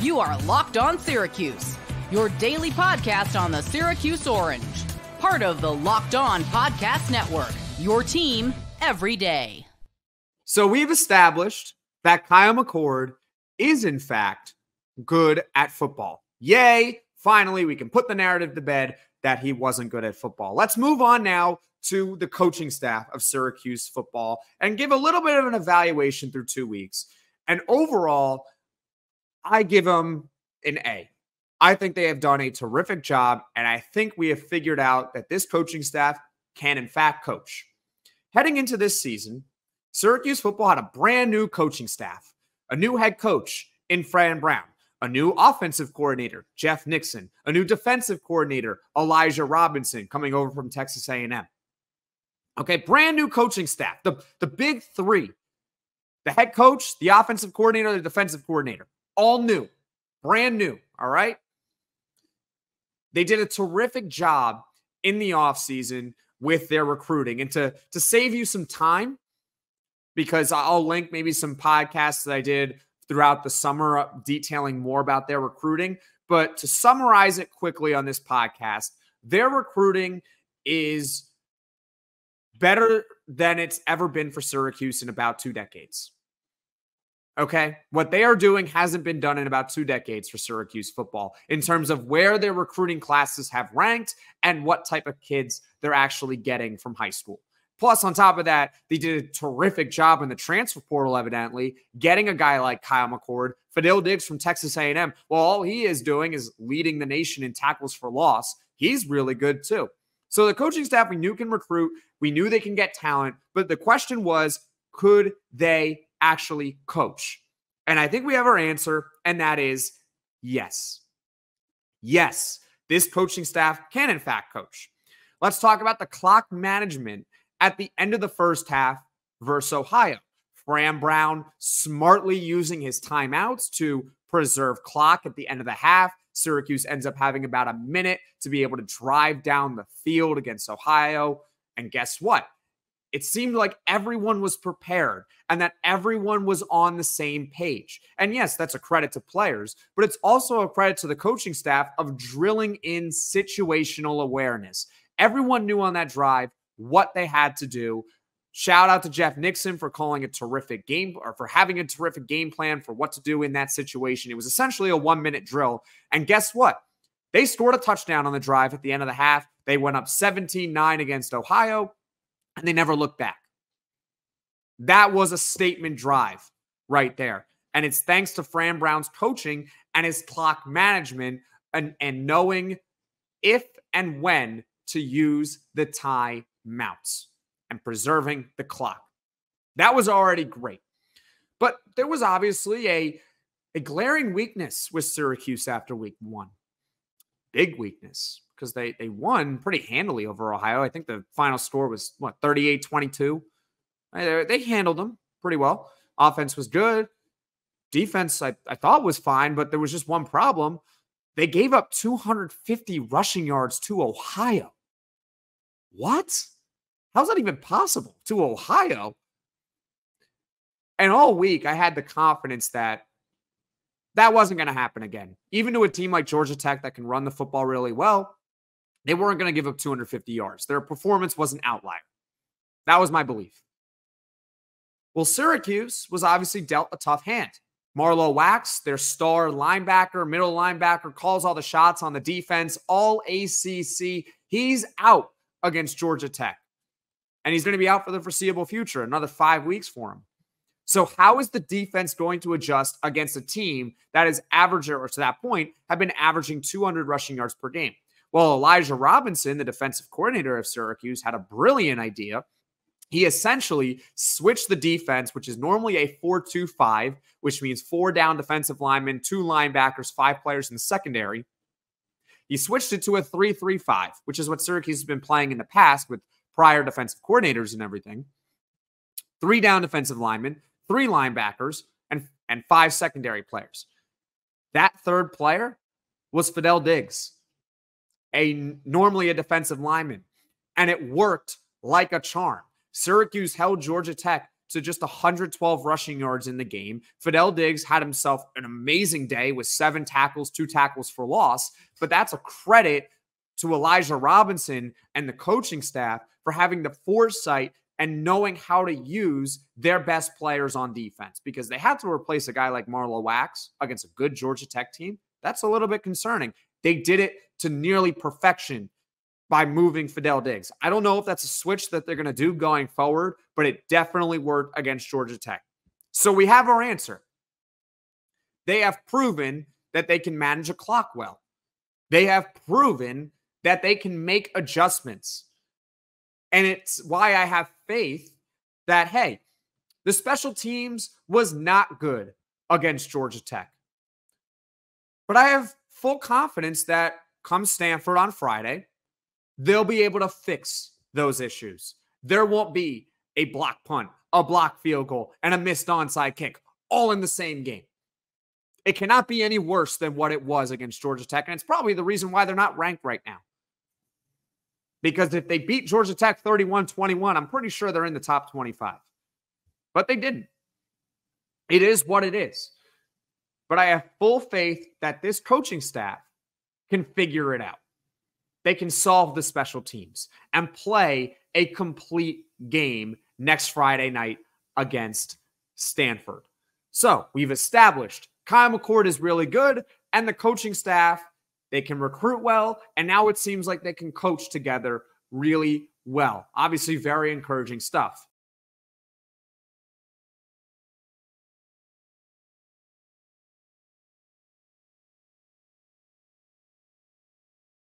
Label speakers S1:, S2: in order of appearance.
S1: You are Locked On Syracuse, your daily podcast on the Syracuse Orange. Part of the Locked On Podcast Network, your team every day.
S2: So we've established that Kyle McCord is, in fact, good at football. Yay! Finally, we can put the narrative to bed that he wasn't good at football. Let's move on now to the coaching staff of Syracuse football and give a little bit of an evaluation through 2 weeks. And overall, I give them an A. I think they have done a terrific job, and I think we have figured out that this coaching staff can, in fact, coach. Heading into this season, Syracuse football had a brand new coaching staff, a new head coach in Fran Brown, a new offensive coordinator, Jeff Nixon, a new defensive coordinator, Elijah Robinson, coming over from Texas A&M. Okay, brand new coaching staff, the big three, the head coach, the offensive coordinator, the defensive coordinator, all new, brand new, all right? They did a terrific job in the offseason with their recruiting. And to save you some time, because I'll link maybe some podcasts that I did throughout the summer detailing more about their recruiting. But to summarize it quickly on this podcast, their recruiting is better than it's ever been for Syracuse in about 2 decades. Okay? What they are doing hasn't been done in about 2 decades for Syracuse football in terms of where their recruiting classes have ranked and what type of kids they're actually getting from high school. Plus, on top of that, they did a terrific job in the transfer portal, evidently, getting a guy like Kyle McCord, Fadil Diggs from Texas A&M. Well, all he is doing is leading the nation in tackles for loss. He's really good, too. So the coaching staff we knew can recruit. We knew they can get talent. But the question was, could they actually coach? And I think we have our answer, and that is yes. Yes, this coaching staff can, in fact, coach. Let's talk about the clock management at the end of the first half versus Ohio. Fran Brown smartly using his timeouts to preserve clock at the end of the half. Syracuse ends up having about a minute to be able to drive down the field against Ohio. And guess what? It seemed like everyone was prepared and that everyone was on the same page. And yes, that's a credit to players, but it's also a credit to the coaching staff of drilling in situational awareness. Everyone knew on that drive what they had to do. Shout out to Jeff Nixon for calling a terrific game, or for having a terrific game plan for what to do in that situation. It was essentially a 1-minute drill. And guess what? They scored a touchdown on the drive at the end of the half. They went up 17-9 against Ohio, and they never looked back. That was a statement drive right there. And it's thanks to Fran Brown's coaching and his clock management and knowing if and when to use the timeouts and preserving the clock. That was already great. But there was obviously a glaring weakness with Syracuse after week 1. Big weakness, because they won pretty handily over Ohio. I think the final score was, 38-22? They handled them pretty well. Offense was good. Defense, I thought, was fine, but there was just one problem. They gave up 250 rushing yards to Ohio. What? How's that even possible? To Ohio? And all week, I had the confidence that that wasn't going to happen again. Even to a team like Georgia Tech that can run the football really well, they weren't going to give up 250 yards. Their performance was an outlier. That was my belief. Well, Syracuse was obviously dealt a tough hand. Marlowe Wax, their star linebacker, middle linebacker, calls all the shots on the defense, all ACC. He's out against Georgia Tech. And he's going to be out for the foreseeable future, another 5 weeks for him. So how is the defense going to adjust against a team that is averaging, or to that point, have been averaging 200 rushing yards per game? Well, Elijah Robinson, the defensive coordinator of Syracuse, had a brilliant idea. He essentially switched the defense, which is normally a 4-2-5, which means 4 down defensive linemen, 2 linebackers, 5 players in the secondary. He switched it to a 3-3-5, which is what Syracuse has been playing in the past with prior defensive coordinators and everything. 3 down defensive linemen, 3 linebackers, and 5 secondary players. That third player was Fadil Diggs, normally a defensive lineman, and it worked like a charm. Syracuse held Georgia Tech to just 112 rushing yards in the game. Fadil Diggs had himself an amazing day with 7 tackles, 2 tackles for loss. But that's a credit to Elijah Robinson and the coaching staff for having the foresight and knowing how to use their best players on defense, because they had to replace a guy like Marlowe Wax against a good Georgia Tech team. That's a little bit concerning. They did it to nearly perfection by moving Fadil Diggs. I don't know if that's a switch that they're going to do going forward, but it definitely worked against Georgia Tech. So we have our answer. They have proven that they can manage a clock well. They have proven that they can make adjustments. And it's why I have faith that, hey, the special teams was not good against Georgia Tech. But I have full confidence that come Stanford on Friday, they'll be able to fix those issues. There won't be a block punt, a block field goal, and a missed onside kick all in the same game. It cannot be any worse than what it was against Georgia Tech, and it's probably the reason why they're not ranked right now. Because if they beat Georgia Tech 31-21, I'm pretty sure they're in the top 25. But they didn't. It is what it is. But I have full faith that this coaching staff can figure it out. They can solve the special teams and play a complete game next Friday night against Stanford. So we've established Kyle McCord is really good, and the coaching staff, they can recruit well, and now it seems like they can coach together really well. Obviously, very encouraging stuff.